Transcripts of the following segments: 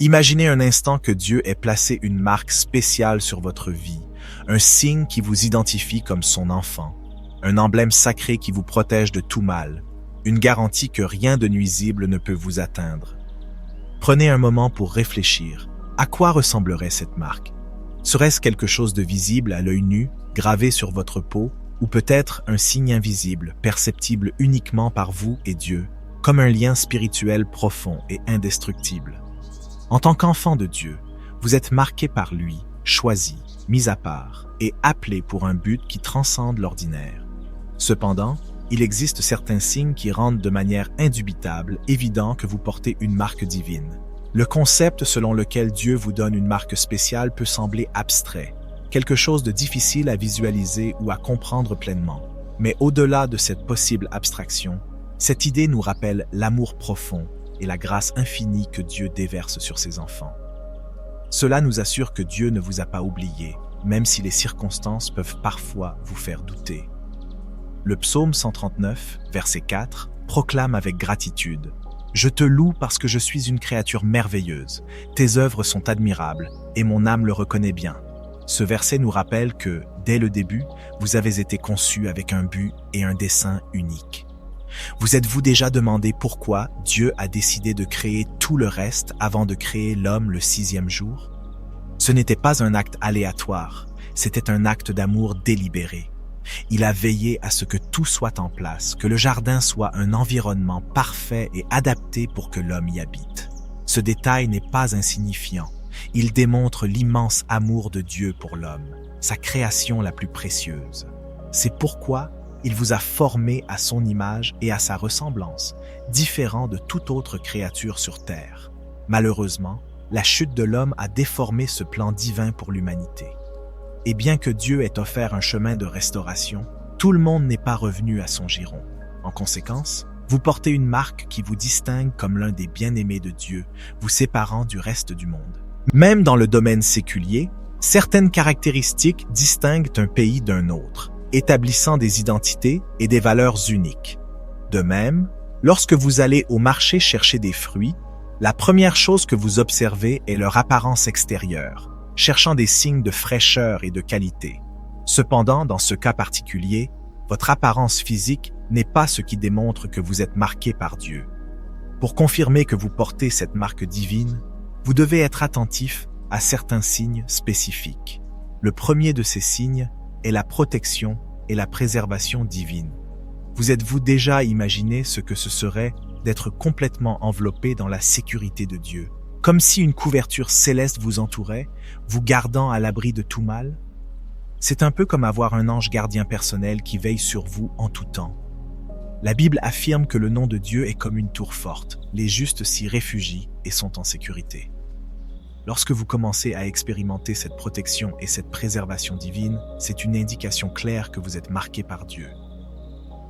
Imaginez un instant que Dieu ait placé une marque spéciale sur votre vie, un signe qui vous identifie comme son enfant, un emblème sacré qui vous protège de tout mal, une garantie que rien de nuisible ne peut vous atteindre. Prenez un moment pour réfléchir. À quoi ressemblerait cette marque? Serait-ce quelque chose de visible à l'œil nu, gravé sur votre peau, ou peut-être un signe invisible, perceptible uniquement par vous et Dieu, comme un lien spirituel profond et indestructible? En tant qu'enfant de Dieu, vous êtes marqué par lui, choisi, mis à part et appelé pour un but qui transcende l'ordinaire. Cependant, il existe certains signes qui rendent de manière indubitable évident que vous portez une marque divine. Le concept selon lequel Dieu vous donne une marque spéciale peut sembler abstrait, quelque chose de difficile à visualiser ou à comprendre pleinement. Mais au-delà de cette possible abstraction, cette idée nous rappelle l'amour profond et la grâce infinie que Dieu déverse sur ses enfants. Cela nous assure que Dieu ne vous a pas oublié, même si les circonstances peuvent parfois vous faire douter. Le psaume 139, verset 4, proclame avec gratitude « Je te loue parce que je suis une créature merveilleuse. Tes œuvres sont admirables et mon âme le reconnaît bien. » Ce verset nous rappelle que, dès le début, vous avez été conçus avec un but et un dessein unique. Vous êtes-vous déjà demandé pourquoi Dieu a décidé de créer tout le reste avant de créer l'homme le 6e jour? Ce n'était pas un acte aléatoire, c'était un acte d'amour délibéré. Il a veillé à ce que tout soit en place, que le jardin soit un environnement parfait et adapté pour que l'homme y habite. Ce détail n'est pas insignifiant. Il démontre l'immense amour de Dieu pour l'homme, sa création la plus précieuse. C'est pourquoi il vous a formé à son image et à sa ressemblance, différent de toute autre créature sur terre. Malheureusement, la chute de l'homme a déformé ce plan divin pour l'humanité. Et bien que Dieu ait offert un chemin de restauration, tout le monde n'est pas revenu à son giron. En conséquence, vous portez une marque qui vous distingue comme l'un des bien-aimés de Dieu, vous séparant du reste du monde. Même dans le domaine séculier, certaines caractéristiques distinguent un pays d'un autre, établissant des identités et des valeurs uniques. De même, lorsque vous allez au marché chercher des fruits, la première chose que vous observez est leur apparence extérieure, cherchant des signes de fraîcheur et de qualité. Cependant, dans ce cas particulier, votre apparence physique n'est pas ce qui démontre que vous êtes marqué par Dieu. Pour confirmer que vous portez cette marque divine, vous devez être attentif à certains signes spécifiques. Le premier de ces signes est la protection et la préservation divine. Vous êtes-vous déjà imaginé ce que ce serait d'être complètement enveloppé dans la sécurité de Dieu, comme si une couverture céleste vous entourait, vous gardant à l'abri de tout mal? C'est un peu comme avoir un ange gardien personnel qui veille sur vous en tout temps. La Bible affirme que le nom de Dieu est comme une tour forte. Les justes s'y réfugient et sont en sécurité. Lorsque vous commencez à expérimenter cette protection et cette préservation divine, c'est une indication claire que vous êtes marqué par Dieu.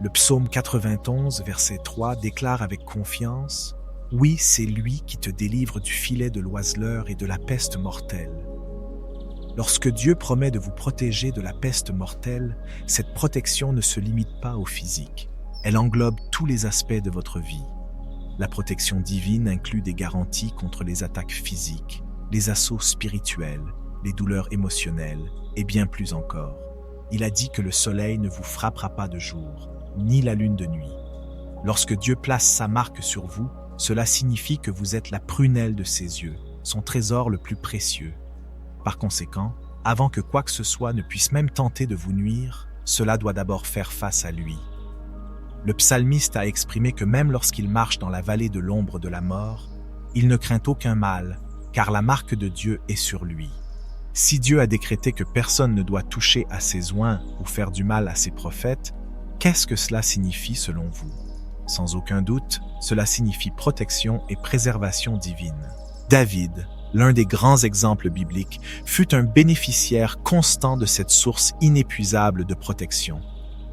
Le psaume 91, verset 3 déclare avec confiance « Oui, c'est lui qui te délivre du filet de l'oiseleur et de la peste mortelle. » Lorsque Dieu promet de vous protéger de la peste mortelle, cette protection ne se limite pas au physique. Elle englobe tous les aspects de votre vie. La protection divine inclut des garanties contre les attaques physiques, les assauts spirituels, les douleurs émotionnelles et bien plus encore. Il a dit que le soleil ne vous frappera pas de jour, ni la lune de nuit. Lorsque Dieu place sa marque sur vous, cela signifie que vous êtes la prunelle de ses yeux, son trésor le plus précieux. Par conséquent, avant que quoi que ce soit ne puisse même tenter de vous nuire, cela doit d'abord faire face à lui. Le psalmiste a exprimé que même lorsqu'il marche dans la vallée de l'ombre de la mort, il ne craint aucun mal, car la marque de Dieu est sur lui. Si Dieu a décrété que personne ne doit toucher à ses oints ou faire du mal à ses prophètes, qu'est-ce que cela signifie selon vous? Sans aucun doute, cela signifie protection et préservation divine. David, l'un des grands exemples bibliques, fut un bénéficiaire constant de cette source inépuisable de protection.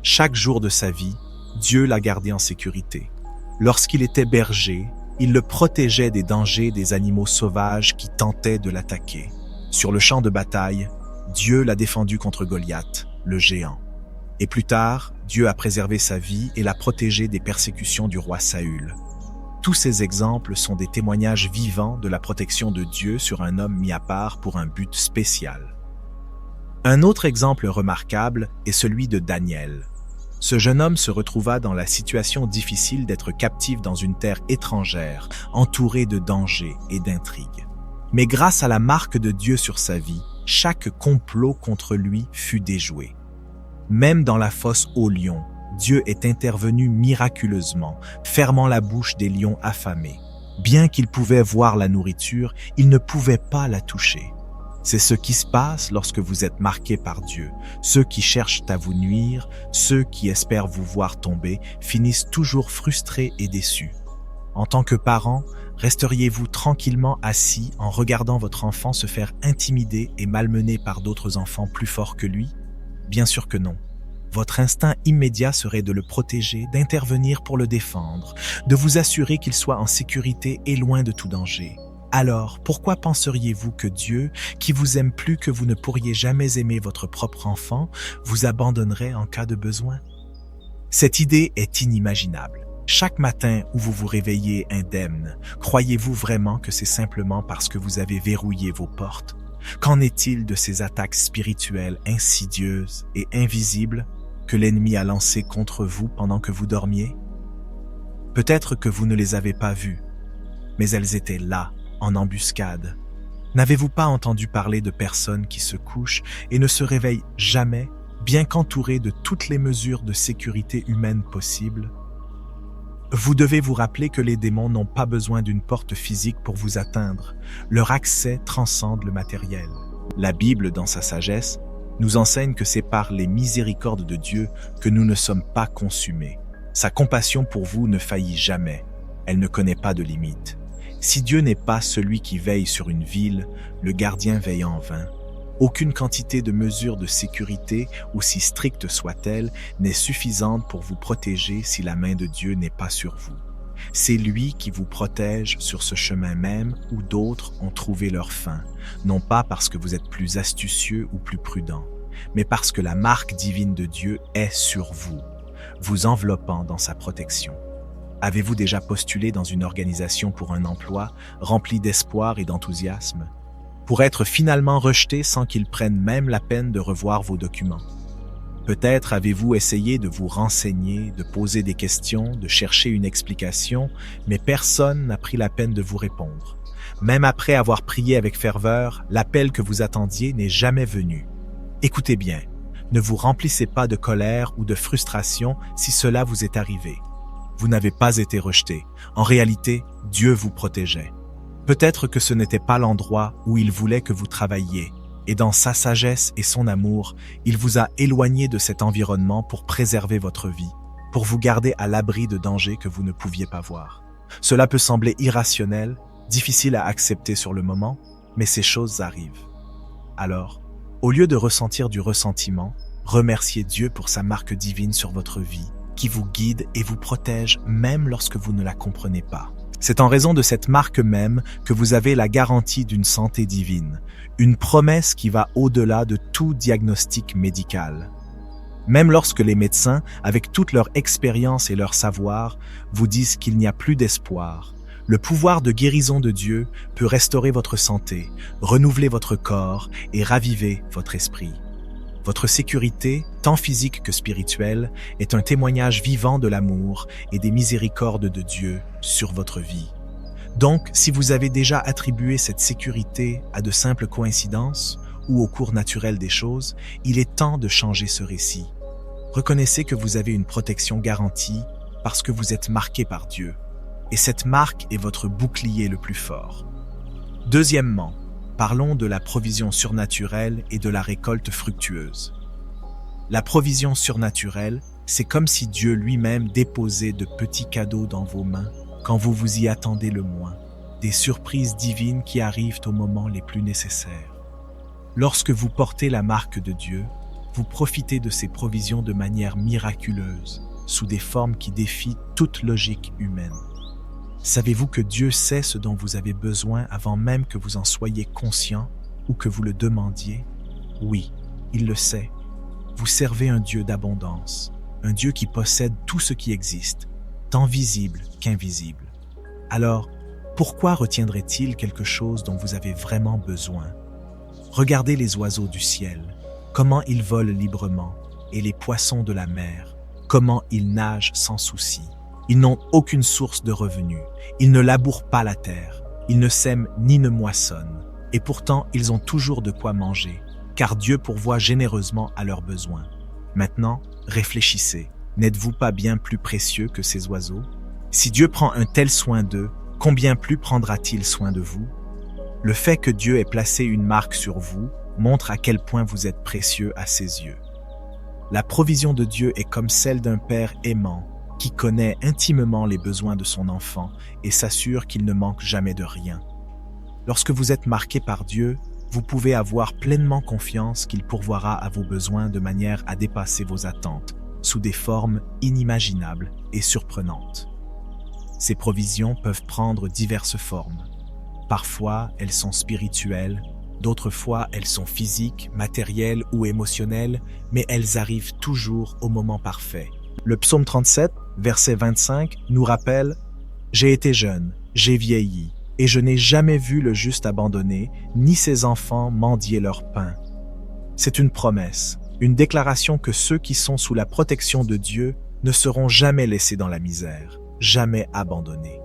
Chaque jour de sa vie, Dieu l'a gardé en sécurité. Lorsqu'il était berger, il le protégeait des dangers des animaux sauvages qui tentaient de l'attaquer. Sur le champ de bataille, Dieu l'a défendu contre Goliath, le géant. Et plus tard, Dieu a préservé sa vie et l'a protégé des persécutions du roi Saül. Tous ces exemples sont des témoignages vivants de la protection de Dieu sur un homme mis à part pour un but spécial. Un autre exemple remarquable est celui de Daniel. Ce jeune homme se retrouva dans la situation difficile d'être captif dans une terre étrangère, entouré de dangers et d'intrigues. Mais grâce à la marque de Dieu sur sa vie, chaque complot contre lui fut déjoué. Même dans la fosse aux lions, Dieu est intervenu miraculeusement, fermant la bouche des lions affamés. Bien qu'ils pouvaient voir la nourriture, ils ne pouvaient pas la toucher. C'est ce qui se passe lorsque vous êtes marqué par Dieu. Ceux qui cherchent à vous nuire, ceux qui espèrent vous voir tomber, finissent toujours frustrés et déçus. En tant que parent, resteriez-vous tranquillement assis en regardant votre enfant se faire intimider et malmener par d'autres enfants plus forts que lui? Bien sûr que non. Votre instinct immédiat serait de le protéger, d'intervenir pour le défendre, de vous assurer qu'il soit en sécurité et loin de tout danger. Alors, pourquoi penseriez-vous que Dieu, qui vous aime plus que vous ne pourriez jamais aimer votre propre enfant, vous abandonnerait en cas de besoin? Cette idée est inimaginable. Chaque matin où vous vous réveillez indemne, croyez-vous vraiment que c'est simplement parce que vous avez verrouillé vos portes? Qu'en est-il de ces attaques spirituelles insidieuses et invisibles que l'ennemi a lancées contre vous pendant que vous dormiez? Peut-être que vous ne les avez pas vues, mais elles étaient là, en embuscade. N'avez-vous pas entendu parler de personnes qui se couchent et ne se réveillent jamais, bien qu'entourées de toutes les mesures de sécurité humaine possibles? Vous devez vous rappeler que les démons n'ont pas besoin d'une porte physique pour vous atteindre. Leur accès transcende le matériel. La Bible, dans sa sagesse, nous enseigne que c'est par les miséricordes de Dieu que nous ne sommes pas consumés. Sa compassion pour vous ne faillit jamais. Elle ne connaît pas de limite. Si Dieu n'est pas celui qui veille sur une ville, le gardien veille en vain. Aucune quantité de mesures de sécurité, aussi stricte soit-elle, n'est suffisante pour vous protéger si la main de Dieu n'est pas sur vous. C'est lui qui vous protège sur ce chemin même où d'autres ont trouvé leur fin, non pas parce que vous êtes plus astucieux ou plus prudent, mais parce que la marque divine de Dieu est sur vous, vous enveloppant dans sa protection. Avez-vous déjà postulé dans une organisation pour un emploi rempli d'espoir et d'enthousiasme, pour être finalement rejeté sans qu'ils prennent même la peine de revoir vos documents? Peut-être avez-vous essayé de vous renseigner, de poser des questions, de chercher une explication, mais personne n'a pris la peine de vous répondre. Même après avoir prié avec ferveur, l'appel que vous attendiez n'est jamais venu. Écoutez bien, ne vous remplissez pas de colère ou de frustration si cela vous est arrivé. Vous n'avez pas été rejeté. En réalité, Dieu vous protégeait. Peut-être que ce n'était pas l'endroit où il voulait que vous travailliez, et dans sa sagesse et son amour, il vous a éloigné de cet environnement pour préserver votre vie, pour vous garder à l'abri de dangers que vous ne pouviez pas voir. Cela peut sembler irrationnel, difficile à accepter sur le moment, mais ces choses arrivent. Alors, au lieu de ressentir du ressentiment, remerciez Dieu pour sa marque divine sur votre vie, qui vous guide et vous protège même lorsque vous ne la comprenez pas. C'est en raison de cette marque même que vous avez la garantie d'une santé divine, une promesse qui va au-delà de tout diagnostic médical. Même lorsque les médecins, avec toute leur expérience et leur savoir, vous disent qu'il n'y a plus d'espoir, le pouvoir de guérison de Dieu peut restaurer votre santé, renouveler votre corps et raviver votre esprit. Votre sécurité, tant physique que spirituelle, est un témoignage vivant de l'amour et des miséricordes de Dieu sur votre vie. Donc, si vous avez déjà attribué cette sécurité à de simples coïncidences ou au cours naturel des choses, il est temps de changer ce récit. Reconnaissez que vous avez une protection garantie parce que vous êtes marqué par Dieu. Et cette marque est votre bouclier le plus fort. Deuxièmement, parlons de la provision surnaturelle et de la récolte fructueuse. La provision surnaturelle, c'est comme si Dieu lui-même déposait de petits cadeaux dans vos mains quand vous vous y attendez le moins, des surprises divines qui arrivent aux moments les plus nécessaires. Lorsque vous portez la marque de Dieu, vous profitez de ces provisions de manière miraculeuse, sous des formes qui défient toute logique humaine. Savez-vous que Dieu sait ce dont vous avez besoin avant même que vous en soyez conscient ou que vous le demandiez? Oui, il le sait. Vous servez un Dieu d'abondance, un Dieu qui possède tout ce qui existe, tant visible qu'invisible. Alors, pourquoi retiendrait-il quelque chose dont vous avez vraiment besoin? Regardez les oiseaux du ciel, comment ils volent librement, et les poissons de la mer, comment ils nagent sans souci. Ils n'ont aucune source de revenus, ils ne labourent pas la terre, ils ne sèment ni ne moissonnent, et pourtant ils ont toujours de quoi manger, car Dieu pourvoit généreusement à leurs besoins. Maintenant, réfléchissez, n'êtes-vous pas bien plus précieux que ces oiseaux? Si Dieu prend un tel soin d'eux, combien plus prendra-t-il soin de vous? Le fait que Dieu ait placé une marque sur vous montre à quel point vous êtes précieux à ses yeux. La provision de Dieu est comme celle d'un père aimant qui connaît intimement les besoins de son enfant et s'assure qu'il ne manque jamais de rien. Lorsque vous êtes marqué par Dieu, vous pouvez avoir pleinement confiance qu'il pourvoira à vos besoins de manière à dépasser vos attentes, sous des formes inimaginables et surprenantes. Ces provisions peuvent prendre diverses formes. Parfois, elles sont spirituelles, d'autres fois, elles sont physiques, matérielles ou émotionnelles, mais elles arrivent toujours au moment parfait. Le psaume 37, verset 25, nous rappelle « J'ai été jeune, j'ai vieilli, et je n'ai jamais vu le juste abandonné, ni ses enfants mendier leur pain. » C'est une promesse, une déclaration que ceux qui sont sous la protection de Dieu ne seront jamais laissés dans la misère, jamais abandonnés.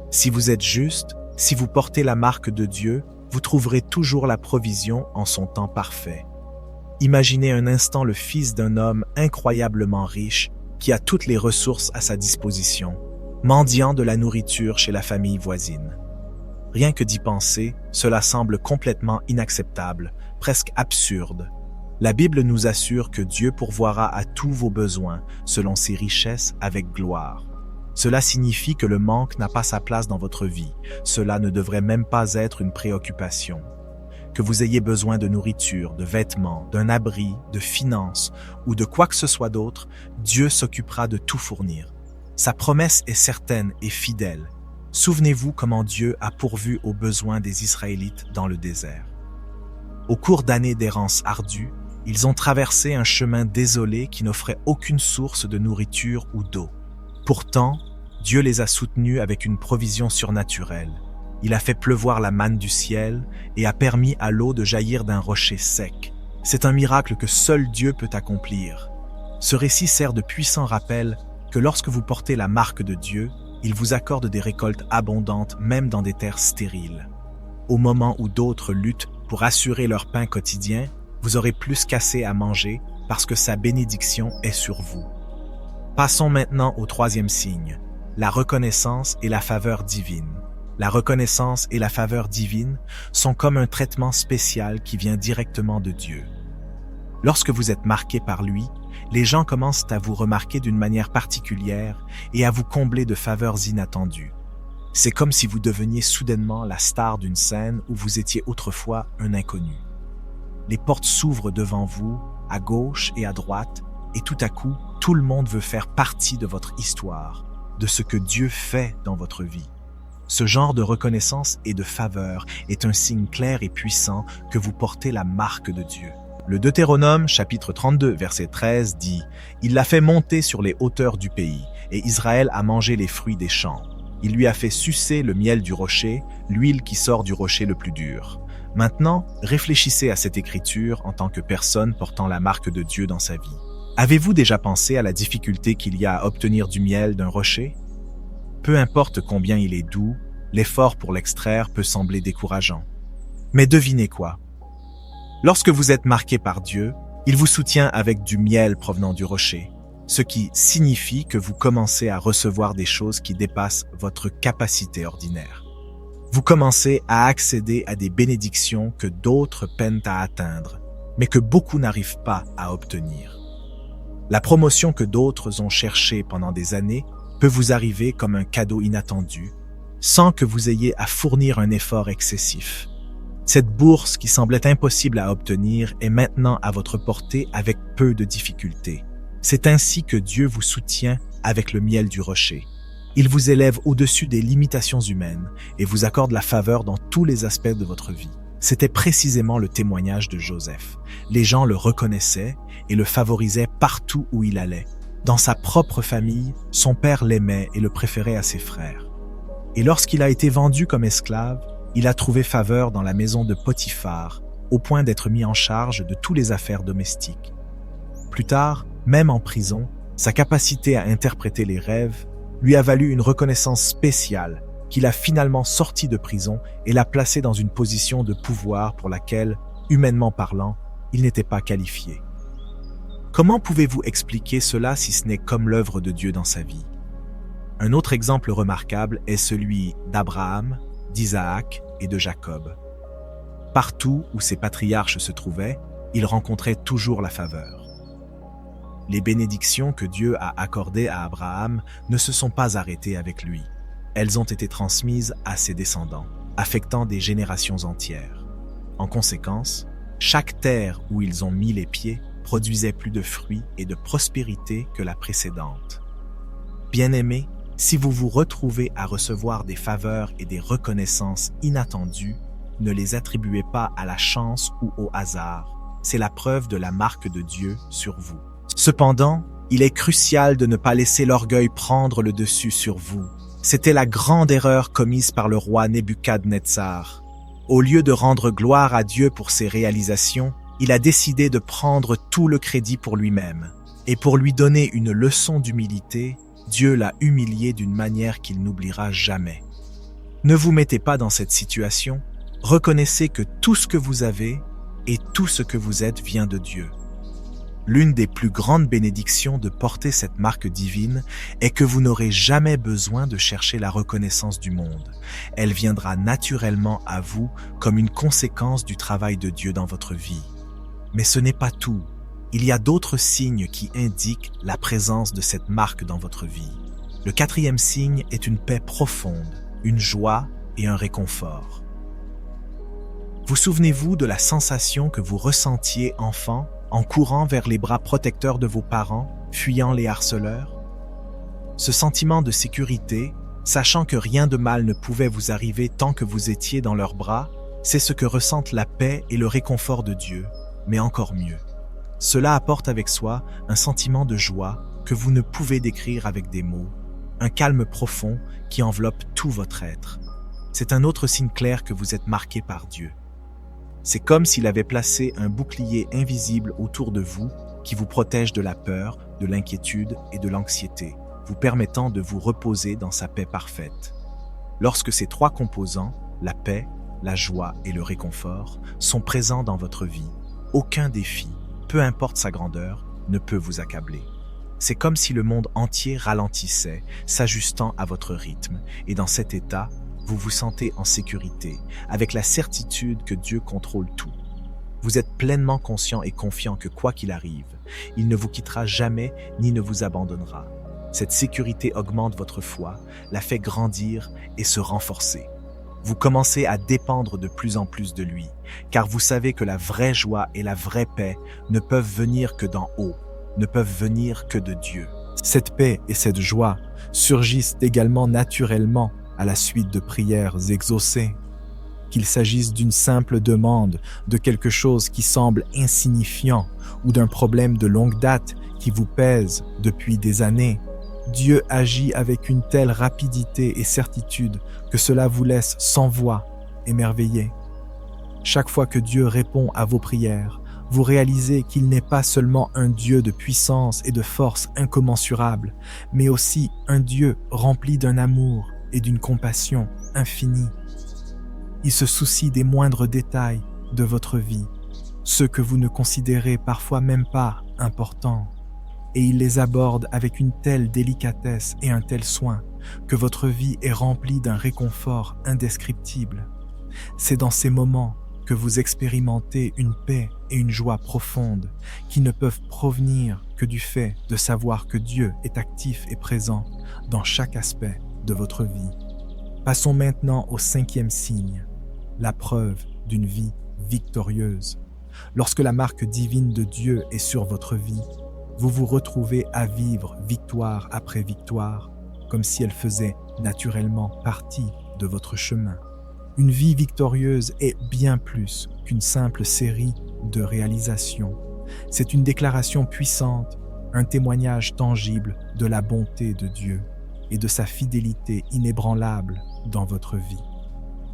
Si vous êtes juste, si vous portez la marque de Dieu, vous trouverez toujours la provision en son temps parfait. Imaginez un instant le fils d'un homme incroyablement riche qui a toutes les ressources à sa disposition, mendiant de la nourriture chez la famille voisine. Rien que d'y penser, cela semble complètement inacceptable, presque absurde. La Bible nous assure que Dieu pourvoira à tous vos besoins selon ses richesses avec gloire. Cela signifie que le manque n'a pas sa place dans votre vie. Cela ne devrait même pas être une préoccupation. Que vous ayez besoin de nourriture, de vêtements, d'un abri, de finances ou de quoi que ce soit d'autre, Dieu s'occupera de tout fournir. Sa promesse est certaine et fidèle. Souvenez-vous comment Dieu a pourvu aux besoins des Israélites dans le désert. Au cours d'années d'errance ardue, ils ont traversé un chemin désolé qui n'offrait aucune source de nourriture ou d'eau. Pourtant, Dieu les a soutenus avec une provision surnaturelle. Il a fait pleuvoir la manne du ciel et a permis à l'eau de jaillir d'un rocher sec. C'est un miracle que seul Dieu peut accomplir. Ce récit sert de puissant rappel que lorsque vous portez la marque de Dieu, il vous accorde des récoltes abondantes même dans des terres stériles. Au moment où d'autres luttent pour assurer leur pain quotidien, vous aurez plus qu'assez à manger parce que sa bénédiction est sur vous. Passons maintenant au troisième signe, la reconnaissance et la faveur divine. La reconnaissance et la faveur divine sont comme un traitement spécial qui vient directement de Dieu. Lorsque vous êtes marqué par lui, les gens commencent à vous remarquer d'une manière particulière et à vous combler de faveurs inattendues. C'est comme si vous deveniez soudainement la star d'une scène où vous étiez autrefois un inconnu. Les portes s'ouvrent devant vous, à gauche et à droite, et tout à coup, tout le monde veut faire partie de votre histoire, de ce que Dieu fait dans votre vie. Ce genre de reconnaissance et de faveur est un signe clair et puissant que vous portez la marque de Dieu. Le Deutéronome, chapitre 32, verset 13, dit « Il l'a fait monter sur les hauteurs du pays, et Israël a mangé les fruits des champs. Il lui a fait sucer le miel du rocher, l'huile qui sort du rocher le plus dur. » Maintenant, réfléchissez à cette écriture en tant que personne portant la marque de Dieu dans sa vie. Avez-vous déjà pensé à la difficulté qu'il y a à obtenir du miel d'un rocher? Peu importe combien il est doux, l'effort pour l'extraire peut sembler décourageant. Mais devinez quoi? Lorsque vous êtes marqué par Dieu, il vous soutient avec du miel provenant du rocher, ce qui signifie que vous commencez à recevoir des choses qui dépassent votre capacité ordinaire. Vous commencez à accéder à des bénédictions que d'autres peinent à atteindre, mais que beaucoup n'arrivent pas à obtenir. La promotion que d'autres ont cherchée pendant des années peut vous arriver comme un cadeau inattendu, sans que vous ayez à fournir un effort excessif. Cette bourse qui semblait impossible à obtenir est maintenant à votre portée avec peu de difficultés. C'est ainsi que Dieu vous soutient avec le miel du rocher. Il vous élève au-dessus des limitations humaines et vous accorde la faveur dans tous les aspects de votre vie. C'était précisément le témoignage de Joseph. Les gens le reconnaissaient et le favorisaient partout où il allait. Dans sa propre famille, son père l'aimait et le préférait à ses frères. Et lorsqu'il a été vendu comme esclave, il a trouvé faveur dans la maison de Potiphar, au point d'être mis en charge de toutes les affaires domestiques. Plus tard, même en prison, sa capacité à interpréter les rêves lui a valu une reconnaissance spéciale qu'il a finalement sorti de prison et l'a placé dans une position de pouvoir pour laquelle, humainement parlant, il n'était pas qualifié. Comment pouvez-vous expliquer cela si ce n'est comme l'œuvre de Dieu dans sa vie? Un autre exemple remarquable est celui d'Abraham, d'Isaac et de Jacob. Partout où ces patriarches se trouvaient, ils rencontraient toujours la faveur. Les bénédictions que Dieu a accordées à Abraham ne se sont pas arrêtées avec lui. Elles ont été transmises à ses descendants, affectant des générations entières. En conséquence, chaque terre où ils ont mis les pieds produisait plus de fruits et de prospérité que la précédente. Bien-aimés, si vous vous retrouvez à recevoir des faveurs et des reconnaissances inattendues, ne les attribuez pas à la chance ou au hasard. C'est la preuve de la marque de Dieu sur vous. Cependant, il est crucial de ne pas laisser l'orgueil prendre le dessus sur vous. C'était la grande erreur commise par le roi Nebuchadnezzar. Au lieu de rendre gloire à Dieu pour ses réalisations, il a décidé de prendre tout le crédit pour lui-même. Et pour lui donner une leçon d'humilité, Dieu l'a humilié d'une manière qu'il n'oubliera jamais. Ne vous mettez pas dans cette situation. Reconnaissez que tout ce que vous avez et tout ce que vous êtes vient de Dieu. L'une des plus grandes bénédictions de porter cette marque divine est que vous n'aurez jamais besoin de chercher la reconnaissance du monde. Elle viendra naturellement à vous comme une conséquence du travail de Dieu dans votre vie. Mais ce n'est pas tout. Il y a d'autres signes qui indiquent la présence de cette marque dans votre vie. Le 4e signe est une paix profonde, une joie et un réconfort. Vous souvenez-vous de la sensation que vous ressentiez enfant en courant vers les bras protecteurs de vos parents, fuyant les harceleurs? Ce sentiment de sécurité, sachant que rien de mal ne pouvait vous arriver tant que vous étiez dans leurs bras, c'est ce que ressentent la paix et le réconfort de Dieu, mais encore mieux. Cela apporte avec soi un sentiment de joie que vous ne pouvez décrire avec des mots, un calme profond qui enveloppe tout votre être. C'est un autre signe clair que vous êtes marqué par Dieu. C'est comme s'il avait placé un bouclier invisible autour de vous qui vous protège de la peur, de l'inquiétude et de l'anxiété, vous permettant de vous reposer dans sa paix parfaite. Lorsque ces trois composants, la paix, la joie et le réconfort, sont présents dans votre vie, aucun défi, peu importe sa grandeur, ne peut vous accabler. C'est comme si le monde entier ralentissait, s'ajustant à votre rythme, et dans cet état, vous vous sentez en sécurité, avec la certitude que Dieu contrôle tout. Vous êtes pleinement conscient et confiant que quoi qu'il arrive, il ne vous quittera jamais ni ne vous abandonnera. Cette sécurité augmente votre foi, la fait grandir et se renforcer. Vous commencez à dépendre de plus en plus de lui, car vous savez que la vraie joie et la vraie paix ne peuvent venir que d'en haut, ne peuvent venir que de Dieu. Cette paix et cette joie surgissent également naturellement à la suite de prières exaucées. Qu'il s'agisse d'une simple demande, de quelque chose qui semble insignifiant ou d'un problème de longue date qui vous pèse depuis des années, Dieu agit avec une telle rapidité et certitude que cela vous laisse sans voix, émerveillé. Chaque fois que Dieu répond à vos prières, vous réalisez qu'il n'est pas seulement un Dieu de puissance et de force incommensurables, mais aussi un Dieu rempli d'un amour et d'une compassion infinie. Il se soucie des moindres détails de votre vie, ceux que vous ne considérez parfois même pas importants, et il les aborde avec une telle délicatesse et un tel soin que votre vie est remplie d'un réconfort indescriptible. C'est dans ces moments que vous expérimentez une paix et une joie profondes qui ne peuvent provenir que du fait de savoir que Dieu est actif et présent dans chaque aspect de votre vie. Passons maintenant au 5e signe, la preuve d'une vie victorieuse. Lorsque la marque divine de Dieu est sur votre vie, vous vous retrouvez à vivre victoire après victoire, comme si elle faisait naturellement partie de votre chemin. Une vie victorieuse est bien plus qu'une simple série de réalisations. C'est une déclaration puissante, un témoignage tangible de la bonté de Dieu et de sa fidélité inébranlable dans votre vie.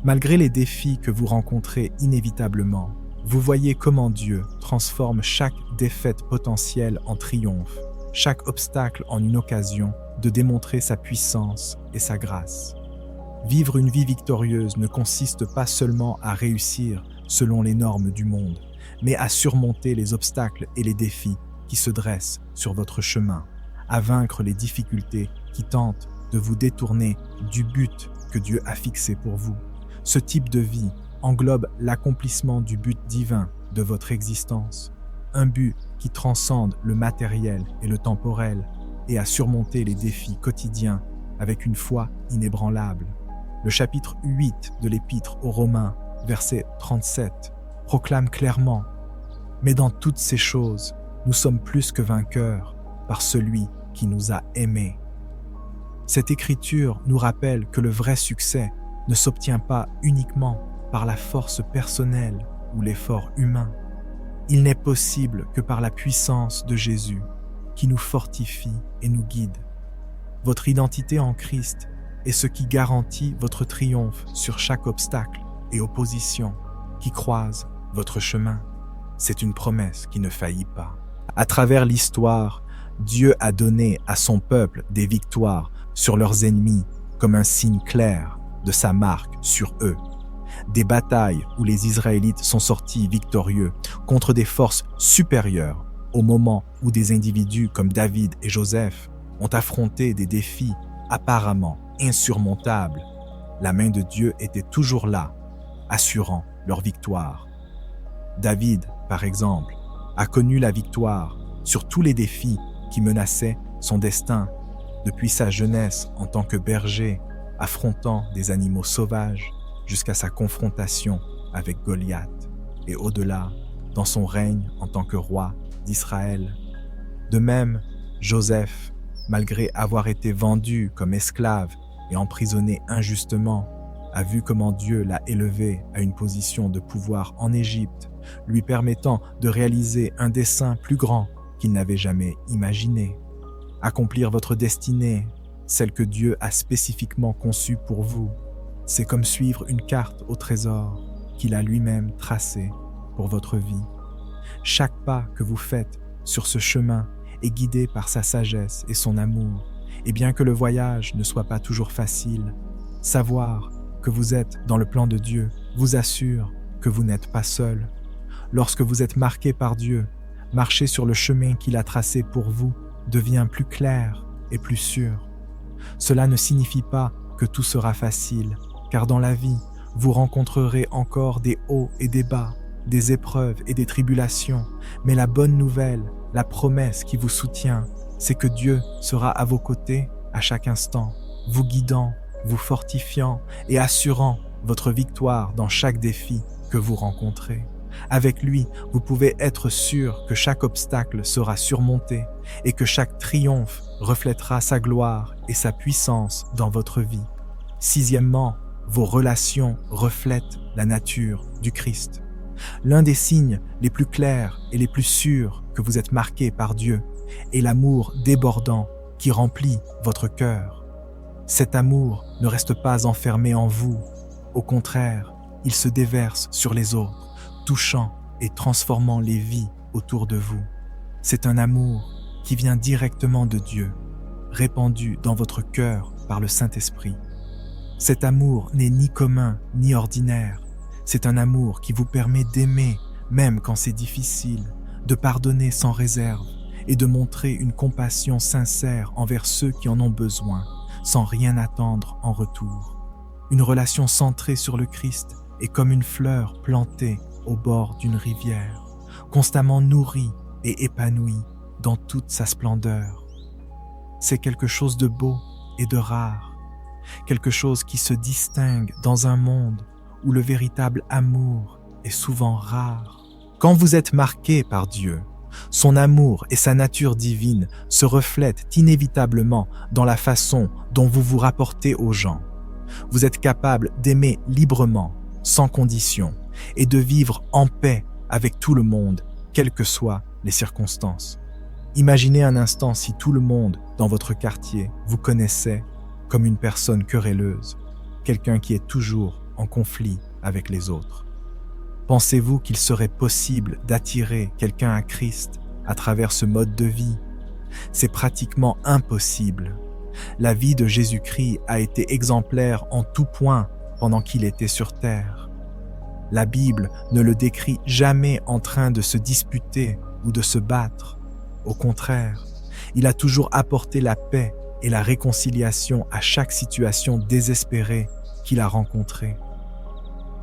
Malgré les défis que vous rencontrez inévitablement, vous voyez comment Dieu transforme chaque défaite potentielle en triomphe, chaque obstacle en une occasion de démontrer sa puissance et sa grâce. Vivre une vie victorieuse ne consiste pas seulement à réussir selon les normes du monde, mais à surmonter les obstacles et les défis qui se dressent sur votre chemin, à vaincre les difficultés qui tentent de vous détourner du but que Dieu a fixé pour vous. Ce type de vie englobe l'accomplissement du but divin de votre existence, un but qui transcende le matériel et le temporel et à surmonter les défis quotidiens avec une foi inébranlable. Le chapitre 8 de l'Épître aux Romains, verset 37, proclame clairement « Mais dans toutes ces choses, nous sommes plus que vainqueurs par celui qui nous a aimés. » Cette écriture nous rappelle que le vrai succès ne s'obtient pas uniquement par la force personnelle ou l'effort humain. Il n'est possible que par la puissance de Jésus qui nous fortifie et nous guide. Votre identité en Christ est ce qui garantit votre triomphe sur chaque obstacle et opposition qui croise votre chemin. C'est une promesse qui ne faillit pas. À travers l'histoire, Dieu a donné à son peuple des victoires sur leurs ennemis comme un signe clair de sa marque sur eux. Des batailles où les Israélites sont sortis victorieux contre des forces supérieures au moment où des individus comme David et Joseph ont affronté des défis apparemment insurmontables. La main de Dieu était toujours là, assurant leur victoire. David, par exemple, a connu la victoire sur tous les défis qui menaçaient son destin depuis sa jeunesse en tant que berger, affrontant des animaux sauvages, jusqu'à sa confrontation avec Goliath, et au-delà, dans son règne en tant que roi d'Israël. De même, Joseph, malgré avoir été vendu comme esclave et emprisonné injustement, a vu comment Dieu l'a élevé à une position de pouvoir en Égypte, lui permettant de réaliser un dessein plus grand qu'il n'avait jamais imaginé. Accomplir votre destinée, celle que Dieu a spécifiquement conçue pour vous, c'est comme suivre une carte au trésor qu'il a lui-même tracée pour votre vie. Chaque pas que vous faites sur ce chemin est guidé par sa sagesse et son amour. Et bien que le voyage ne soit pas toujours facile, savoir que vous êtes dans le plan de Dieu vous assure que vous n'êtes pas seul. Lorsque vous êtes marqué par Dieu, marcher sur le chemin qu'il a tracé pour vous devient plus clair et plus sûr. Cela ne signifie pas que tout sera facile, car dans la vie, vous rencontrerez encore des hauts et des bas, des épreuves et des tribulations. Mais la bonne nouvelle, la promesse qui vous soutient, c'est que Dieu sera à vos côtés à chaque instant, vous guidant, vous fortifiant et assurant votre victoire dans chaque défi que vous rencontrez. Avec lui, vous pouvez être sûr que chaque obstacle sera surmonté et que chaque triomphe reflètera sa gloire et sa puissance dans votre vie. Sixièmement, vos relations reflètent la nature du Christ. L'un des signes les plus clairs et les plus sûrs que vous êtes marqués par Dieu est l'amour débordant qui remplit votre cœur. Cet amour ne reste pas enfermé en vous. Au contraire, il se déverse sur les autres, touchant et transformant les vies autour de vous. C'est un amour qui vient directement de Dieu, répandu dans votre cœur par le Saint-Esprit. Cet amour n'est ni commun ni ordinaire. C'est un amour qui vous permet d'aimer même quand c'est difficile, de pardonner sans réserve et de montrer une compassion sincère envers ceux qui en ont besoin, sans rien attendre en retour. Une relation centrée sur le Christ est comme une fleur plantée au bord d'une rivière, constamment nourrie et épanouie dans toute sa splendeur. C'est quelque chose de beau et de rare, quelque chose qui se distingue dans un monde où le véritable amour est souvent rare. Quand vous êtes marqué par Dieu, son amour et sa nature divine se reflètent inévitablement dans la façon dont vous vous rapportez aux gens. Vous êtes capable d'aimer librement, sans condition, et de vivre en paix avec tout le monde, quelles que soient les circonstances. Imaginez un instant si tout le monde dans votre quartier vous connaissait comme une personne querelleuse. quelqu'un qui est toujours en conflit avec les autres? Pensez-vous qu'il serait possible d'attirer quelqu'un à Christ à travers ce mode de vie? C'est pratiquement impossible. La vie de Jésus-Christ a été exemplaire en tout point pendant qu'il était sur terre. La Bible ne le décrit jamais en train de se disputer ou de se battre. Au contraire, il a toujours apporté la paix et la réconciliation à chaque situation désespérée qu'il a rencontrée.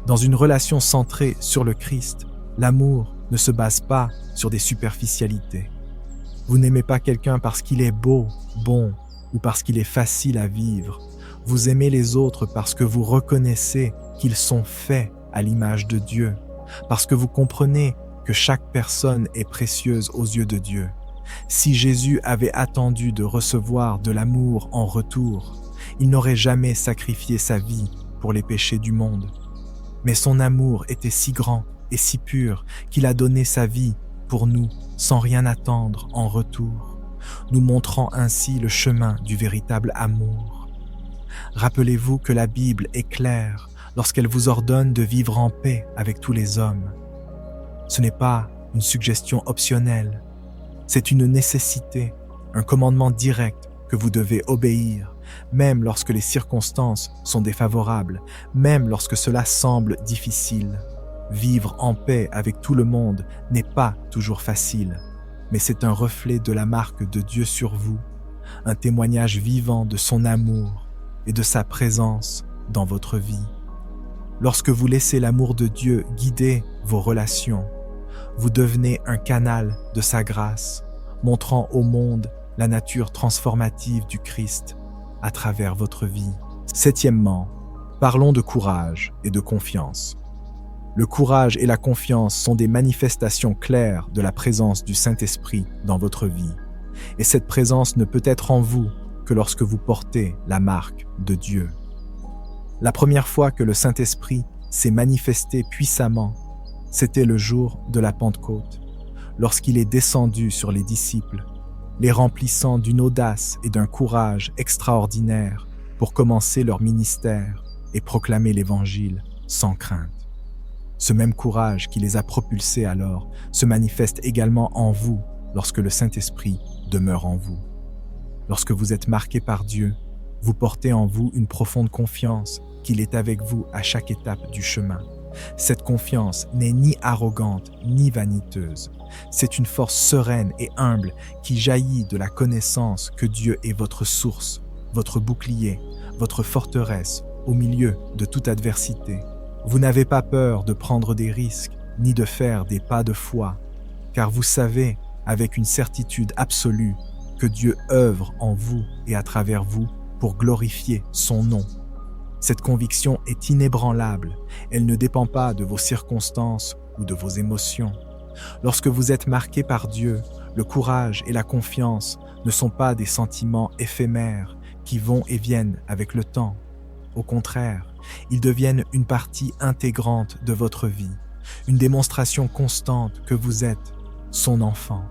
Dans une relation centrée sur le Christ, l'amour ne se base pas sur des superficialités. Vous n'aimez pas quelqu'un parce qu'il est beau, bon ou parce qu'il est facile à vivre. Vous aimez les autres parce que vous reconnaissez qu'ils sont faits à l'image de Dieu, parce que vous comprenez que chaque personne est précieuse aux yeux de Dieu. Si Jésus avait attendu de recevoir de l'amour en retour, il n'aurait jamais sacrifié sa vie pour les péchés du monde. Mais son amour était si grand et si pur qu'il a donné sa vie pour nous sans rien attendre en retour, nous montrant ainsi le chemin du véritable amour. Rappelez-vous que la Bible est claire lorsqu'elle vous ordonne de vivre en paix avec tous les hommes. Ce n'est pas une suggestion optionnelle, c'est une nécessité, un commandement direct que vous devez obéir, même lorsque les circonstances sont défavorables, même lorsque cela semble difficile. Vivre en paix avec tout le monde n'est pas toujours facile, mais c'est un reflet de la marque de Dieu sur vous, un témoignage vivant de son amour et de sa présence dans votre vie. Lorsque vous laissez l'amour de Dieu guider vos relations, vous devenez un canal de sa grâce, montrant au monde la nature transformative du Christ à travers votre vie. Septièmement, parlons de courage et de confiance. Le courage et la confiance sont des manifestations claires de la présence du Saint-Esprit dans votre vie. Et cette présence ne peut être en vous que lorsque vous portez la marque de Dieu. La première fois que le Saint-Esprit s'est manifesté puissamment, c'était le jour de la Pentecôte, lorsqu'il est descendu sur les disciples, les remplissant d'une audace et d'un courage extraordinaires pour commencer leur ministère et proclamer l'Évangile sans crainte. Ce même courage qui les a propulsés alors se manifeste également en vous lorsque le Saint-Esprit demeure en vous. Lorsque vous êtes marqué par Dieu, vous portez en vous une profonde confiance qu'il est avec vous à chaque étape du chemin. Cette confiance n'est ni arrogante ni vaniteuse. C'est une force sereine et humble qui jaillit de la connaissance que Dieu est votre source, votre bouclier, votre forteresse au milieu de toute adversité. Vous n'avez pas peur de prendre des risques ni de faire des pas de foi, car vous savez avec une certitude absolue que Dieu œuvre en vous et à travers vous pour glorifier son nom. Cette conviction est inébranlable, elle ne dépend pas de vos circonstances ou de vos émotions. Lorsque vous êtes marqué par Dieu, le courage et la confiance ne sont pas des sentiments éphémères qui vont et viennent avec le temps. Au contraire, ils deviennent une partie intégrante de votre vie, une démonstration constante que vous êtes son enfant,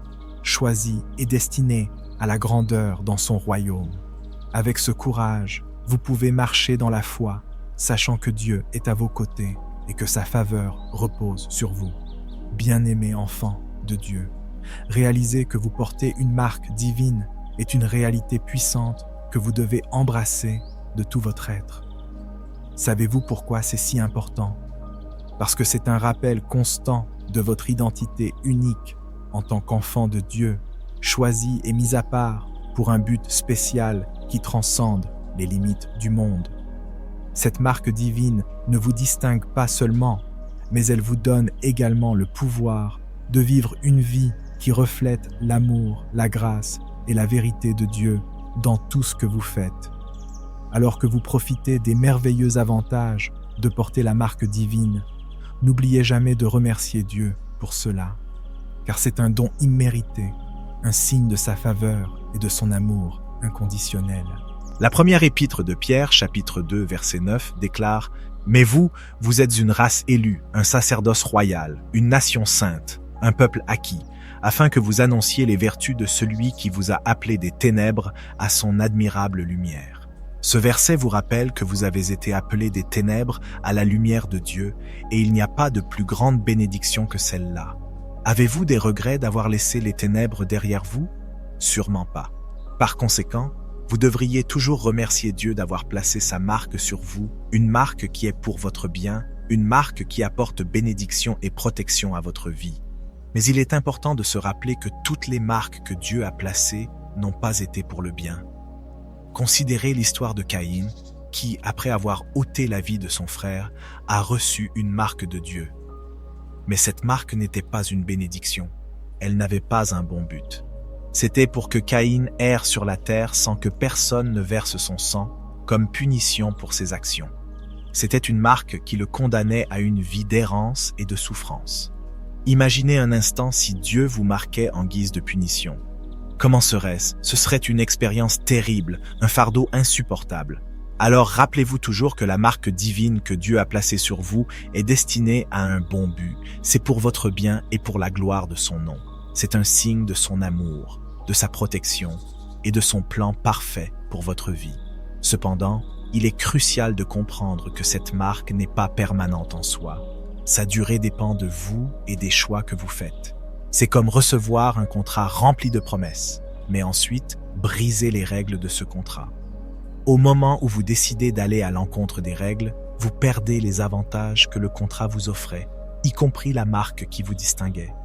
choisi et destiné à la grandeur dans son royaume. Avec ce courage, vous pouvez marcher dans la foi, sachant que Dieu est à vos côtés et que sa faveur repose sur vous. Bien-aimés enfants de Dieu, réalisez que vous portez une marque divine est une réalité puissante que vous devez embrasser de tout votre être. Savez-vous pourquoi c'est si important? Parce que c'est un rappel constant de votre identité unique en tant qu'enfant de Dieu, choisi et mis à part pour un but spécial qui transcende les limites du monde. Cette marque divine ne vous distingue pas seulement, mais elle vous donne également le pouvoir de vivre une vie qui reflète l'amour, la grâce et la vérité de Dieu dans tout ce que vous faites. Alors que vous profitez des merveilleux avantages de porter la marque divine, n'oubliez jamais de remercier Dieu pour cela, car c'est un don immérité, un signe de sa faveur et de son amour inconditionnel. La première épître de Pierre, chapitre 2, verset 9, déclare « Mais vous, vous êtes une race élue, un sacerdoce royal, une nation sainte, un peuple acquis, afin que vous annonciez les vertus de celui qui vous a appelé des ténèbres à son admirable lumière. » Ce verset vous rappelle que vous avez été appelés des ténèbres à la lumière de Dieu et il n'y a pas de plus grande bénédiction que celle-là. Avez-vous des regrets d'avoir laissé les ténèbres derrière vous? Sûrement pas. Par conséquent, vous devriez toujours remercier Dieu d'avoir placé sa marque sur vous, une marque qui est pour votre bien, une marque qui apporte bénédiction et protection à votre vie. Mais il est important de se rappeler que toutes les marques que Dieu a placées n'ont pas été pour le bien. Considérez l'histoire de Caïn, qui, après avoir ôté la vie de son frère, a reçu une marque de Dieu. Mais cette marque n'était pas une bénédiction. Elle n'avait pas un bon but. C'était pour que Caïn erre sur la terre sans que personne ne verse son sang, comme punition pour ses actions. C'était une marque qui le condamnait à une vie d'errance et de souffrance. Imaginez un instant si Dieu vous marquait en guise de punition. Comment serait-ce? Ce serait une expérience terrible, un fardeau insupportable. Alors rappelez-vous toujours que la marque divine que Dieu a placée sur vous est destinée à un bon but. C'est pour votre bien et pour la gloire de son nom. C'est un signe de son amour, de sa protection et de son plan parfait pour votre vie. Cependant, il est crucial de comprendre que cette marque n'est pas permanente en soi. Sa durée dépend de vous et des choix que vous faites. C'est comme recevoir un contrat rempli de promesses, mais ensuite briser les règles de ce contrat. Au moment où vous décidez d'aller à l'encontre des règles, vous perdez les avantages que le contrat vous offrait, y compris la marque qui vous distinguait.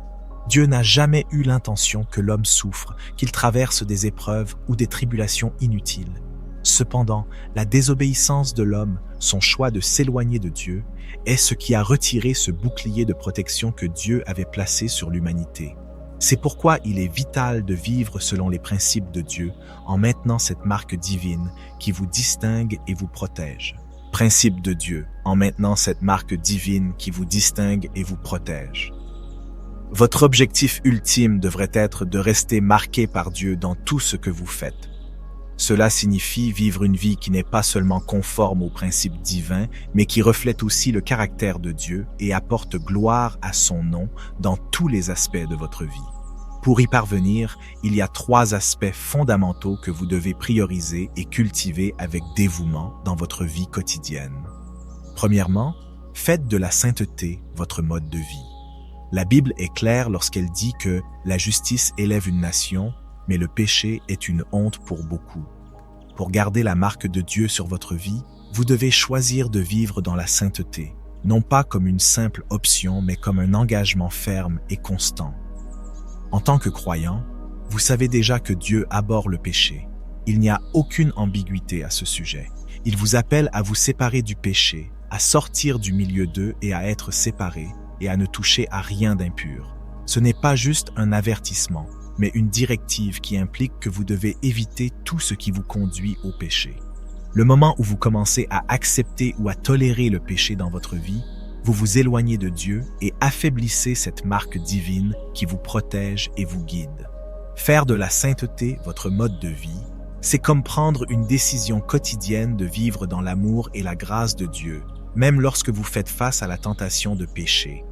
Dieu n'a jamais eu l'intention que l'homme souffre, qu'il traverse des épreuves ou des tribulations inutiles. Cependant, la désobéissance de l'homme, son choix de s'éloigner de Dieu, est ce qui a retiré ce bouclier de protection que Dieu avait placé sur l'humanité. C'est pourquoi il est vital de vivre selon les principes de Dieu en maintenant cette marque divine qui vous distingue et vous protège. Principe de Dieu, en maintenant cette marque divine qui vous distingue et vous protège. Votre objectif ultime devrait être de rester marqué par Dieu dans tout ce que vous faites. Cela signifie vivre une vie qui n'est pas seulement conforme aux principes divins, mais qui reflète aussi le caractère de Dieu et apporte gloire à son nom dans tous les aspects de votre vie. Pour y parvenir, il y a 3 aspects fondamentaux que vous devez prioriser et cultiver avec dévouement dans votre vie quotidienne. Premièrement, faites de la sainteté votre mode de vie. La Bible est claire lorsqu'elle dit que la justice élève une nation, mais le péché est une honte pour beaucoup. Pour garder la marque de Dieu sur votre vie, vous devez choisir de vivre dans la sainteté, non pas comme une simple option, mais comme un engagement ferme et constant. En tant que croyant, vous savez déjà que Dieu abhorre le péché. Il n'y a aucune ambiguïté à ce sujet. Il vous appelle à vous séparer du péché, à sortir du milieu d'eux et à être séparés, et à ne toucher à rien d'impur. Ce n'est pas juste un avertissement, mais une directive qui implique que vous devez éviter tout ce qui vous conduit au péché. Le moment où vous commencez à accepter ou à tolérer le péché dans votre vie, vous vous éloignez de Dieu et affaiblissez cette marque divine qui vous protège et vous guide. Faire de la sainteté votre mode de vie, c'est comme prendre une décision quotidienne de vivre dans l'amour et la grâce de Dieu, même lorsque vous faites face à la tentation de pécher.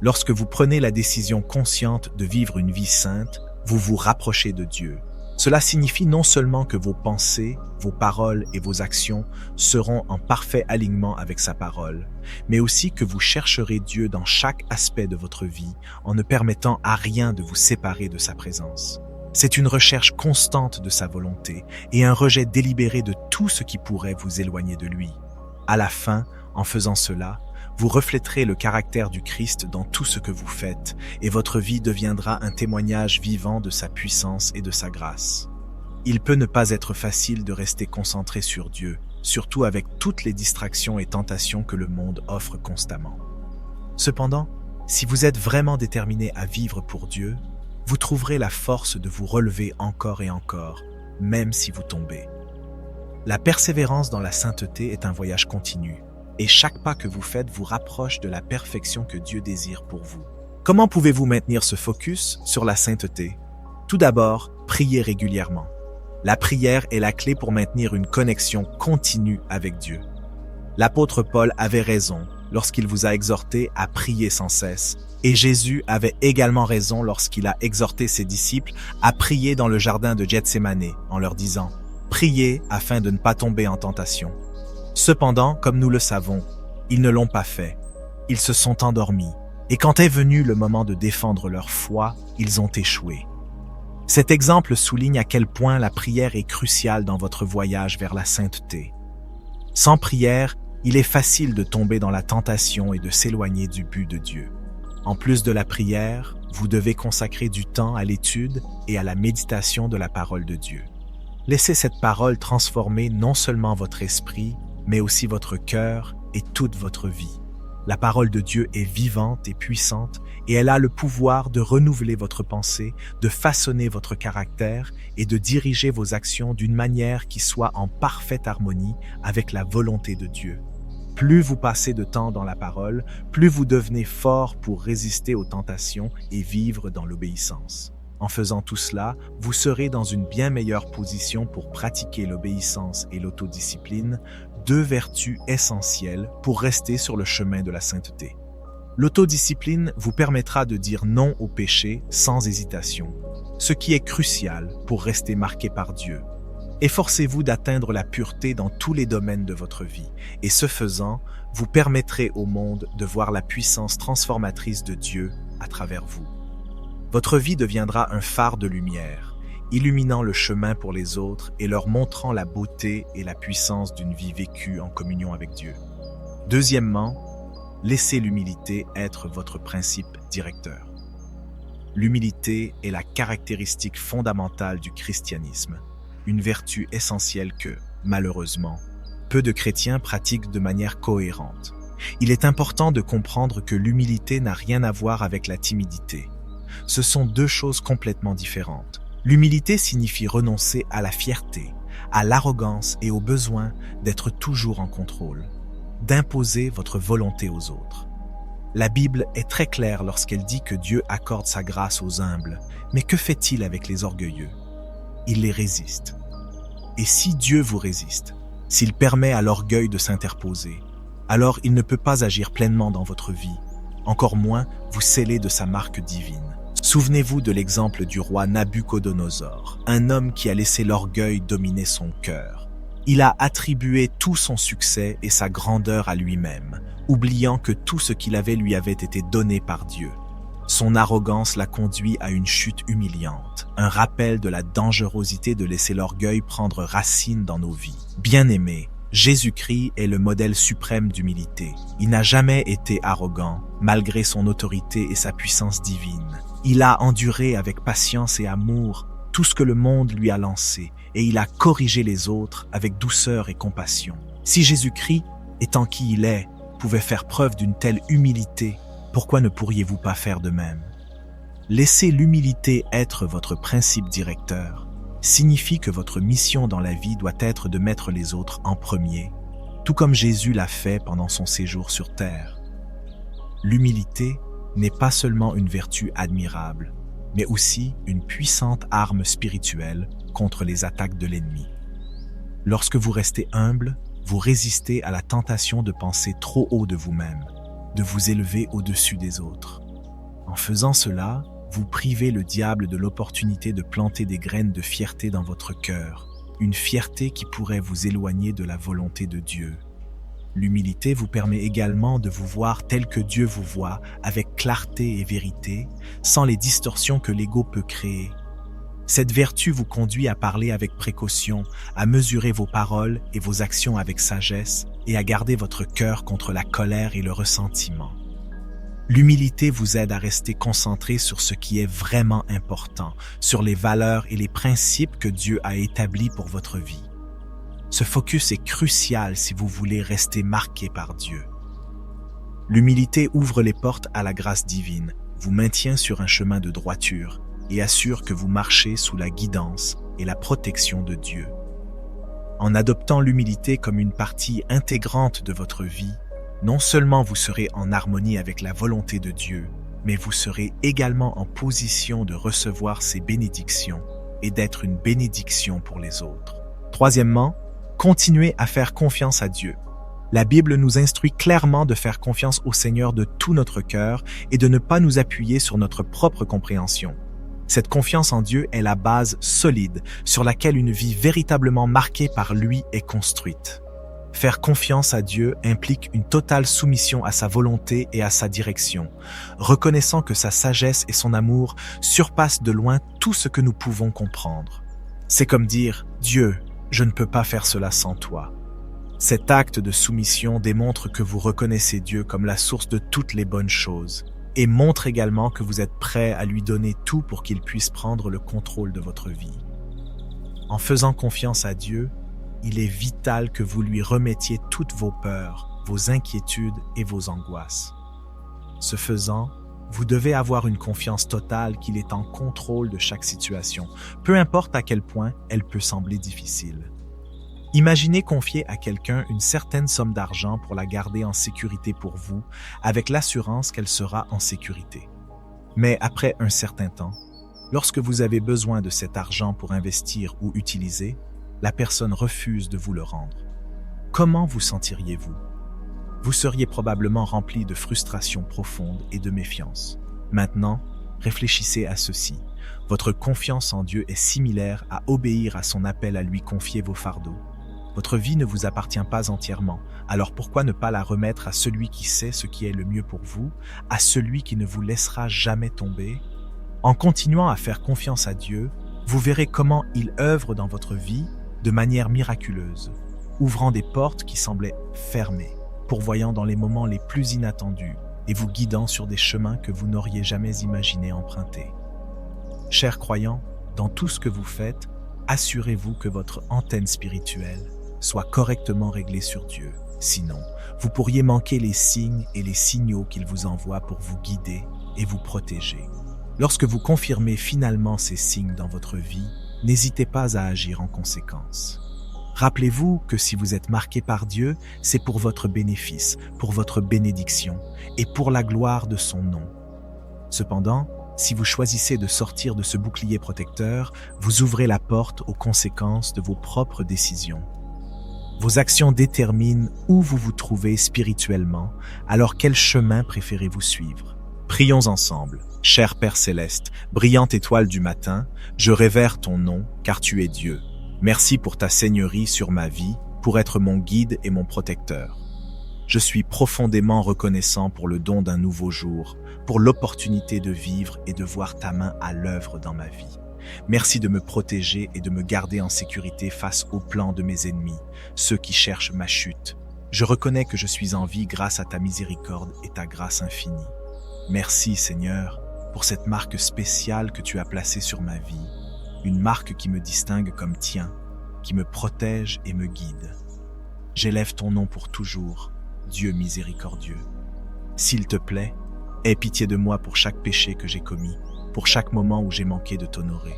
Lorsque vous prenez la décision consciente de vivre une vie sainte, vous vous rapprochez de Dieu. Cela signifie non seulement que vos pensées, vos paroles et vos actions seront en parfait alignement avec sa parole, mais aussi que vous chercherez Dieu dans chaque aspect de votre vie en ne permettant à rien de vous séparer de sa présence. C'est une recherche constante de sa volonté et un rejet délibéré de tout ce qui pourrait vous éloigner de lui. À la fin, en faisant cela, vous reflèterez le caractère du Christ dans tout ce que vous faites et votre vie deviendra un témoignage vivant de sa puissance et de sa grâce. Il peut ne pas être facile de rester concentré sur Dieu, surtout avec toutes les distractions et tentations que le monde offre constamment. Cependant, si vous êtes vraiment déterminé à vivre pour Dieu, vous trouverez la force de vous relever encore et encore, même si vous tombez. La persévérance dans la sainteté est un voyage continu. Et chaque pas que vous faites vous rapproche de la perfection que Dieu désire pour vous. Comment pouvez-vous maintenir ce focus sur la sainteté? Tout d'abord, priez régulièrement. La prière est la clé pour maintenir une connexion continue avec Dieu. L'apôtre Paul avait raison lorsqu'il vous a exhorté à prier sans cesse, et Jésus avait également raison lorsqu'il a exhorté ses disciples à prier dans le jardin de Gethsémané en leur disant « Priez afin de ne pas tomber en tentation. Cependant, comme nous le savons, ils ne l'ont pas fait. Ils se sont endormis. Et quand est venu le moment de défendre leur foi, ils ont échoué. Cet exemple souligne à quel point la prière est cruciale dans votre voyage vers la sainteté. Sans prière, il est facile de tomber dans la tentation et de s'éloigner du but de Dieu. En plus de la prière, vous devez consacrer du temps à l'étude et à la méditation de la parole de Dieu. Laissez cette parole transformer non seulement votre esprit, mais aussi votre cœur et toute votre vie. La parole de Dieu est vivante et puissante et elle a le pouvoir de renouveler votre pensée, de façonner votre caractère et de diriger vos actions d'une manière qui soit en parfaite harmonie avec la volonté de Dieu. Plus vous passez de temps dans la parole, plus vous devenez fort pour résister aux tentations et vivre dans l'obéissance. En faisant tout cela, vous serez dans une bien meilleure position pour pratiquer l'obéissance et l'autodiscipline, deux vertus essentielles pour rester sur le chemin de la sainteté. L'autodiscipline vous permettra de dire non au péché sans hésitation, ce qui est crucial pour rester marqué par Dieu. Efforcez-vous d'atteindre la pureté dans tous les domaines de votre vie, et ce faisant, vous permettrez au monde de voir la puissance transformatrice de Dieu à travers vous. Votre vie deviendra un phare de lumière, illuminant le chemin pour les autres et leur montrant la beauté et la puissance d'une vie vécue en communion avec Dieu. Deuxièmement, laissez l'humilité être votre principe directeur. L'humilité est la caractéristique fondamentale du christianisme, une vertu essentielle que, malheureusement, peu de chrétiens pratiquent de manière cohérente. Il est important de comprendre que l'humilité n'a rien à voir avec la timidité. Ce sont deux choses complètement différentes. L'humilité signifie renoncer à la fierté, à l'arrogance et au besoin d'être toujours en contrôle, d'imposer votre volonté aux autres. La Bible est très claire lorsqu'elle dit que Dieu accorde sa grâce aux humbles, mais que fait-il avec les orgueilleux? Il les résiste. Et si Dieu vous résiste, s'il permet à l'orgueil de s'interposer, alors il ne peut pas agir pleinement dans votre vie, encore moins vous sceller de sa marque divine. Souvenez-vous de l'exemple du roi Nabuchodonosor, un homme qui a laissé l'orgueil dominer son cœur. Il a attribué tout son succès et sa grandeur à lui-même, oubliant que tout ce qu'il avait lui avait été donné par Dieu. Son arrogance l'a conduit à une chute humiliante, un rappel de la dangerosité de laisser l'orgueil prendre racine dans nos vies. Bien-aimés, Jésus-Christ est le modèle suprême d'humilité. Il n'a jamais été arrogant, malgré son autorité et sa puissance divine. Il a enduré avec patience et amour tout ce que le monde lui a lancé, et il a corrigé les autres avec douceur et compassion. Si Jésus-Christ, étant qui il est, pouvait faire preuve d'une telle humilité, pourquoi ne pourriez-vous pas faire de même? Laissez l'humilité être votre principe directeur signifie que votre mission dans la vie doit être de mettre les autres en premier, tout comme Jésus l'a fait pendant son séjour sur terre. L'humilité n'est pas seulement une vertu admirable, mais aussi une puissante arme spirituelle contre les attaques de l'ennemi. Lorsque vous restez humble, vous résistez à la tentation de penser trop haut de vous-même, de vous élever au-dessus des autres. En faisant cela, vous privez le diable de l'opportunité de planter des graines de fierté dans votre cœur, une fierté qui pourrait vous éloigner de la volonté de Dieu. L'humilité vous permet également de vous voir tel que Dieu vous voit, avec clarté et vérité, sans les distorsions que l'ego peut créer. Cette vertu vous conduit à parler avec précaution, à mesurer vos paroles et vos actions avec sagesse et à garder votre cœur contre la colère et le ressentiment. L'humilité vous aide à rester concentré sur ce qui est vraiment important, sur les valeurs et les principes que Dieu a établis pour votre vie. Ce focus est crucial si vous voulez rester marqué par Dieu. L'humilité ouvre les portes à la grâce divine, vous maintient sur un chemin de droiture et assure que vous marchez sous la guidance et la protection de Dieu. En adoptant l'humilité comme une partie intégrante de votre vie, non seulement vous serez en harmonie avec la volonté de Dieu, mais vous serez également en position de recevoir ses bénédictions et d'être une bénédiction pour les autres. Troisièmement, continuez à faire confiance à Dieu. La Bible nous instruit clairement de faire confiance au Seigneur de tout notre cœur et de ne pas nous appuyer sur notre propre compréhension. Cette confiance en Dieu est la base solide sur laquelle une vie véritablement marquée par lui est construite. Faire confiance à Dieu implique une totale soumission à sa volonté et à sa direction, reconnaissant que sa sagesse et son amour surpassent de loin tout ce que nous pouvons comprendre. C'est comme dire « Dieu, je ne peux pas faire cela sans toi ». Cet acte de soumission démontre que vous reconnaissez Dieu comme la source de toutes les bonnes choses et montre également que vous êtes prêt à lui donner tout pour qu'il puisse prendre le contrôle de votre vie. En faisant confiance à Dieu, il est vital que vous lui remettiez toutes vos peurs, vos inquiétudes et vos angoisses. Ce faisant, vous devez avoir une confiance totale qu'il est en contrôle de chaque situation, peu importe à quel point elle peut sembler difficile. Imaginez confier à quelqu'un une certaine somme d'argent pour la garder en sécurité pour vous, avec l'assurance qu'elle sera en sécurité. Mais après un certain temps, lorsque vous avez besoin de cet argent pour investir ou utiliser, la personne refuse de vous le rendre. Comment vous sentiriez-vous? Vous seriez probablement rempli de frustration profonde et de méfiance. Maintenant, réfléchissez à ceci. Votre confiance en Dieu est similaire à obéir à son appel à lui confier vos fardeaux. Votre vie ne vous appartient pas entièrement, alors pourquoi ne pas la remettre à celui qui sait ce qui est le mieux pour vous, à celui qui ne vous laissera jamais tomber? En continuant à faire confiance à Dieu, vous verrez comment il œuvre dans votre vie de manière miraculeuse, ouvrant des portes qui semblaient fermées, pourvoyant dans les moments les plus inattendus et vous guidant sur des chemins que vous n'auriez jamais imaginé emprunter. Chers croyants, dans tout ce que vous faites, assurez-vous que votre antenne spirituelle soit correctement réglée sur Dieu. Sinon, vous pourriez manquer les signes et les signaux qu'il vous envoie pour vous guider et vous protéger. Lorsque vous confirmez finalement ces signes dans votre vie, n'hésitez pas à agir en conséquence. Rappelez-vous que si vous êtes marqué par Dieu, c'est pour votre bénéfice, pour votre bénédiction et pour la gloire de son nom. Cependant, si vous choisissez de sortir de ce bouclier protecteur, vous ouvrez la porte aux conséquences de vos propres décisions. Vos actions déterminent où vous vous trouvez spirituellement, alors quel chemin préférez-vous suivre? Prions ensemble. Cher Père Céleste, brillante étoile du matin, je révère ton nom, car tu es Dieu. Merci pour ta seigneurie sur ma vie, pour être mon guide et mon protecteur. Je suis profondément reconnaissant pour le don d'un nouveau jour, pour l'opportunité de vivre et de voir ta main à l'œuvre dans ma vie. Merci de me protéger et de me garder en sécurité face aux plans de mes ennemis, ceux qui cherchent ma chute. Je reconnais que je suis en vie grâce à ta miséricorde et ta grâce infinie. Merci Seigneur, pour cette marque spéciale que tu as placée sur ma vie, une marque qui me distingue comme tien, qui me protège et me guide. J'élève ton nom pour toujours, Dieu miséricordieux. S'il te plaît, aie pitié de moi pour chaque péché que j'ai commis, pour chaque moment où j'ai manqué de t'honorer.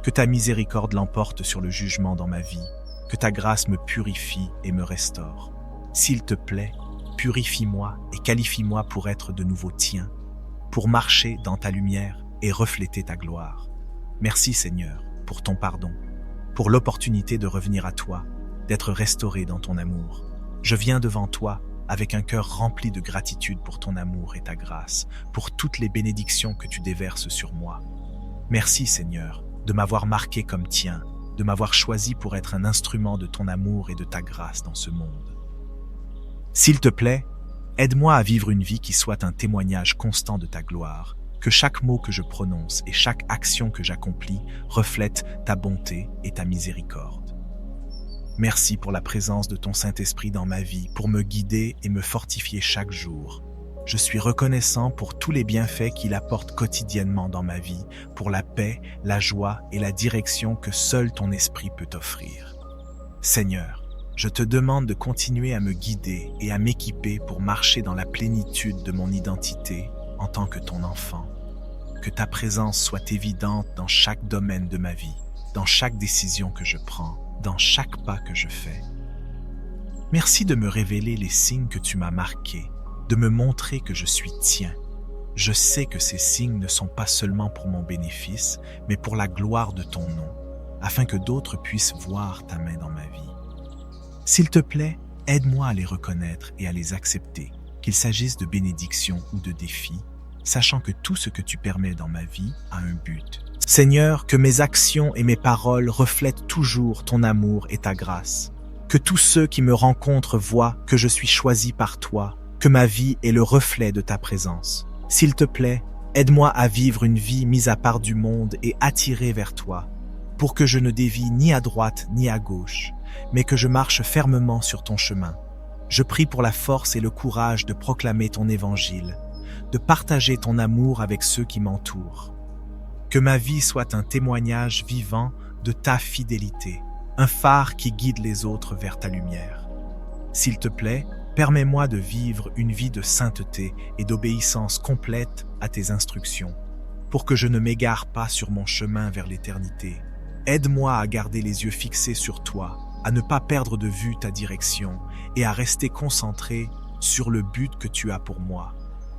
Que ta miséricorde l'emporte sur le jugement dans ma vie, que ta grâce me purifie et me restaure. S'il te plaît, purifie-moi et qualifie-moi pour être de nouveau tien, pour marcher dans ta lumière et refléter ta gloire. Merci Seigneur pour ton pardon, pour l'opportunité de revenir à toi, d'être restauré dans ton amour. Je viens devant toi avec un cœur rempli de gratitude pour ton amour et ta grâce, pour toutes les bénédictions que tu déverses sur moi. Merci Seigneur de m'avoir marqué comme tien, de m'avoir choisi pour être un instrument de ton amour et de ta grâce dans ce monde. S'il te plaît, aide-moi à vivre une vie qui soit un témoignage constant de ta gloire, que chaque mot que je prononce et chaque action que j'accomplis reflète ta bonté et ta miséricorde. Merci pour la présence de ton Saint-Esprit dans ma vie, pour me guider et me fortifier chaque jour. Je suis reconnaissant pour tous les bienfaits qu'il apporte quotidiennement dans ma vie, pour la paix, la joie et la direction que seul ton Esprit peut offrir. Seigneur, je te demande de continuer à me guider et à m'équiper pour marcher dans la plénitude de mon identité en tant que ton enfant. Que ta présence soit évidente dans chaque domaine de ma vie, dans chaque décision que je prends, dans chaque pas que je fais. Merci de me révéler les signes que tu m'as marqués, de me montrer que je suis tien. Je sais que ces signes ne sont pas seulement pour mon bénéfice, mais pour la gloire de ton nom, afin que d'autres puissent voir ta main dans ma vie. S'il te plaît, aide-moi à les reconnaître et à les accepter, qu'il s'agisse de bénédictions ou de défis, sachant que tout ce que tu permets dans ma vie a un but, Seigneur, que mes actions et mes paroles reflètent toujours ton amour et ta grâce. Que tous ceux qui me rencontrent voient que je suis choisi par toi, que ma vie est le reflet de ta présence. S'il te plaît, aide-moi à vivre une vie mise à part du monde et attirée vers toi, pour que je ne dévie ni à droite ni à gauche, mais que je marche fermement sur ton chemin. Je prie pour la force et le courage de proclamer ton évangile, de partager ton amour avec ceux qui m'entourent. Que ma vie soit un témoignage vivant de ta fidélité, un phare qui guide les autres vers ta lumière. S'il te plaît, permets-moi de vivre une vie de sainteté et d'obéissance complète à tes instructions, pour que je ne m'égare pas sur mon chemin vers l'éternité. Aide-moi à garder les yeux fixés sur toi, à ne pas perdre de vue ta direction et à rester concentré sur le but que tu as pour moi.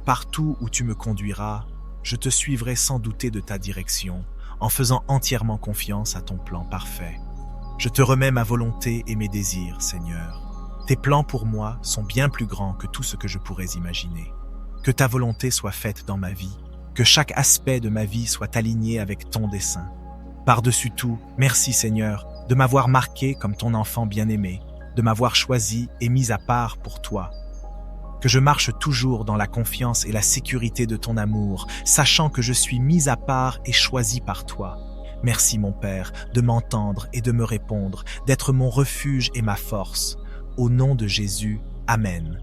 Partout où tu me conduiras, je te suivrai sans douter de ta direction, en faisant entièrement confiance à ton plan parfait. Je te remets ma volonté et mes désirs, Seigneur. Tes plans pour moi sont bien plus grands que tout ce que je pourrais imaginer. Que ta volonté soit faite dans ma vie, que chaque aspect de ma vie soit aligné avec ton dessein. Par-dessus tout, merci Seigneur de m'avoir marqué comme ton enfant bien-aimé, de m'avoir choisi et mis à part pour toi. Que je marche toujours dans la confiance et la sécurité de ton amour, sachant que je suis mis à part et choisi par toi. Merci mon Père de m'entendre et de me répondre, d'être mon refuge et ma force. Au nom de Jésus, Amen.